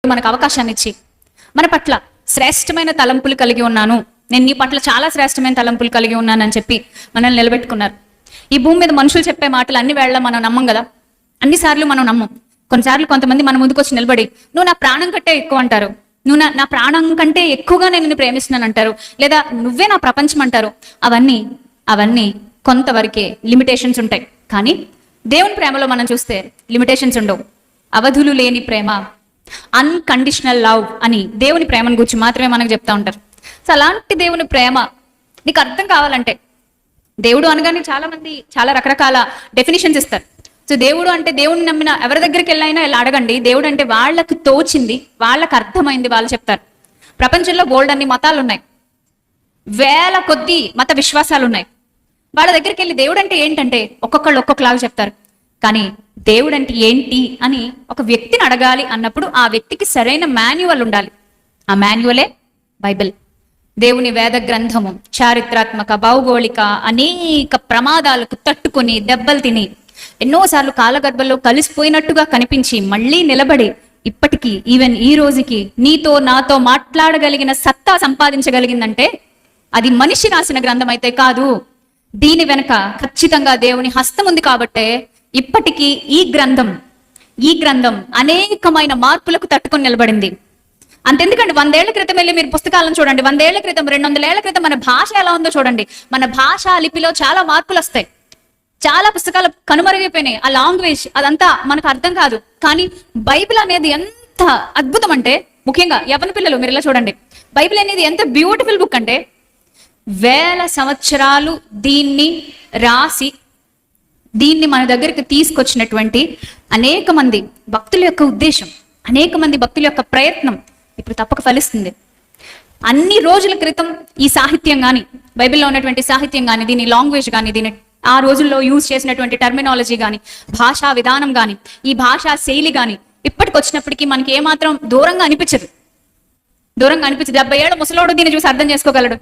మనకు అవకాశాన్ని ఇచ్చి మన పట్ల శ్రేష్టమైన తలంపులు కలిగి ఉన్నాను, నేను నీ పట్ల చాలా శ్రేష్టమైన తలంపులు కలిగి ఉన్నానని చెప్పి మనల్ని నిలబెట్టుకున్నారు. ఈ భూమి మీద మనుషులు చెప్పే మాటలు అన్ని వేళ మనం నమ్మం కదా, అన్నిసార్లు మనం నమ్మం. కొన్నిసార్లు కొంతమంది మన ముందుకు వచ్చి నిలబడి నువ్వు నా ప్రాణం కంటే ఎక్కువ అంటారు, నువ్వు నా ప్రాణం కంటే ఎక్కువగా నేను నిన్ను ప్రేమిస్తున్నాను అంటారు, లేదా నువ్వే నా ప్రపంచం అంటారు. అవన్నీ కొంతవరకే లిమిటేషన్స్ ఉంటాయి. కానీ దేవుని ప్రేమలో మనం చూస్తే లిమిటేషన్స్ ఉండవు. అవధులు లేని ప్రేమ, అన్కండిషనల్ లవ్ అని దేవుని ప్రేమను గురించి మాత్రమే మనకు చెప్తా ఉంటారు. సో అలాంటి దేవుని ప్రేమ నీకు అర్థం కావాలంటే, దేవుడు అనగానే చాలా మంది చాలా రకరకాల డెఫినేషన్స్ ఇస్తారు. సో దేవుడు అంటే దేవుడిని నమ్మిన ఎవరి దగ్గరికి వెళ్ళైనా ఇలా అడగండి, దేవుడు అంటే వాళ్ళకు తోచింది, వాళ్ళకు అర్థమైంది వాళ్ళు చెప్తారు. ప్రపంచంలో బోల్డ్ అన్ని మతాలు ఉన్నాయి, వేల కొద్ది మత విశ్వాసాలు ఉన్నాయి. వాళ్ళ దగ్గరికి వెళ్ళి దేవుడు అంటే ఏంటంటే ఒక్కొక్కళ్ళు ఒక్కొక్కలాగా చెప్తారు. కానీ దేవుడు అంటే ఏంటి అని ఒక వ్యక్తిని అడగాలి అన్నప్పుడు ఆ వ్యక్తికి సరైన మాన్యువల్ ఉండాలి. ఆ మాన్యువలే బైబిల్. దేవుని వేద గ్రంథము చారిత్రాత్మక, భౌగోళిక అనేక ప్రమాదాలకు తట్టుకొని దెబ్బలు తిని ఎన్నోసార్లు కాలగర్భంలో కలిసిపోయినట్టుగా కనిపించి మళ్ళీ నిలబడి ఇప్పటికీ ఈవెన్ ఈ రోజుకి నీతో నాతో మాట్లాడగలిగిన సత్తా సంపాదించగలిగిందంటే అది మనిషి రాసిన గ్రంథం అయితే కాదు. దీని వెనక ఖచ్చితంగా దేవుని హస్తం ఉంది. కాబట్టే ఇప్పటికీ ఈ గ్రంథం అనేకమైన మార్పులకు తట్టుకొని నిలబడింది. అంతెందుకండి, 100 ఏళ్ల క్రితం వెళ్ళి మీరు పుస్తకాలను చూడండి, 100 ఏళ్ల క్రితం 200 ఏళ్ల క్రితం మన భాష ఎలా ఉందో చూడండి. మన భాషా లిపిలో చాలా మార్పులు వస్తాయి. చాలా పుస్తకాలు కనుమరుగైపోయినాయి. ఆ లాంగ్వేజ్ అదంతా మనకు అర్థం కాదు. కానీ బైబిల్ అనేది ఎంత అద్భుతం అంటే, ముఖ్యంగా యవ్వన పిల్లలు మీరు ఇలా చూడండి, బైబిల్ అనేది ఎంత బ్యూటిఫుల్ బుక్ అంటే, వేల సంవత్సరాలు దీన్ని రాసి దీన్ని మన దగ్గరికి తీసుకొచ్చినటువంటి అనేక మంది భక్తుల యొక్క ఉద్దేశం, అనేక మంది భక్తుల యొక్క ప్రయత్నం ఇప్పుడు తప్పక ఫలిస్తుంది. అన్ని రోజుల క్రితం ఈ సాహిత్యం కానీ, బైబిల్లో ఉన్నటువంటి సాహిత్యం కానీ, దీని లాంగ్వేజ్ కానీ, దీని ఆ రోజుల్లో యూజ్ చేసినటువంటి టర్మినాలజీ కానీ, భాషా విధానం కానీ, ఈ భాషా శైలి కానీ ఇప్పటికి వచ్చినప్పటికీ మనకి ఏమాత్రం దూరంగా అనిపించదు. 70 ఏళ్ల ముసలోడు దీన్ని చూసి అర్థం చేసుకోగలడు,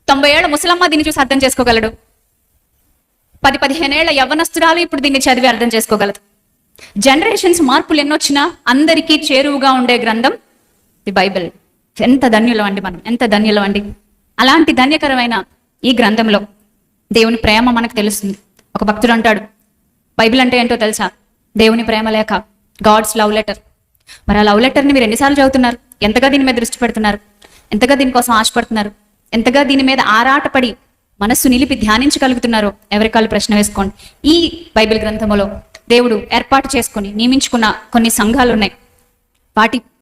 90 ఏళ్ల ముసలమ్మ దీన్ని చూసి అర్థం చేసుకోగలడు, 10-15 ఏళ్ల యవ్వనస్తురాలు ఇప్పుడు దీన్ని చదివి అర్థం చేసుకోగలదు. జనరేషన్స్ మార్పులు ఎన్నొచ్చినా అందరికీ చేరువుగా ఉండే గ్రంథం ది బైబిల్. ఎంత ధన్యులం అండి మనం, ఎంత ధన్యులం అండి. అలాంటి ధన్యకరమైన ఈ గ్రంథంలో దేవుని ప్రేమ మనకు తెలుస్తుంది. ఒక భక్తుడు అంటాడు, బైబిల్ అంటే ఏంటో తెలుసా? దేవుని ప్రేమ లేఖ, గాడ్స్ లవ్ లెటర్. మరి ఆ లవ్ లెటర్ని మీరు ఎన్నిసార్లు చదువుతున్నారు? ఎంతగా దీని మీద దృష్టి పెడుతున్నారు? ఎంతగా దీనికోసం ఆశపడుతున్నారు? ఎంతగా దీని మీద ఆరాటపడి మనస్సు నిలిపి ధ్యానించగలుగుతున్నారో ఎవరికాళ్ళు ప్రశ్న వేసుకోండి. ఈ బైబిల్ గ్రంథములో దేవుడు ఏర్పాటు చేసుకొని నియమించుకున్న కొన్ని సంఘాలు ఉన్నాయి. వాటి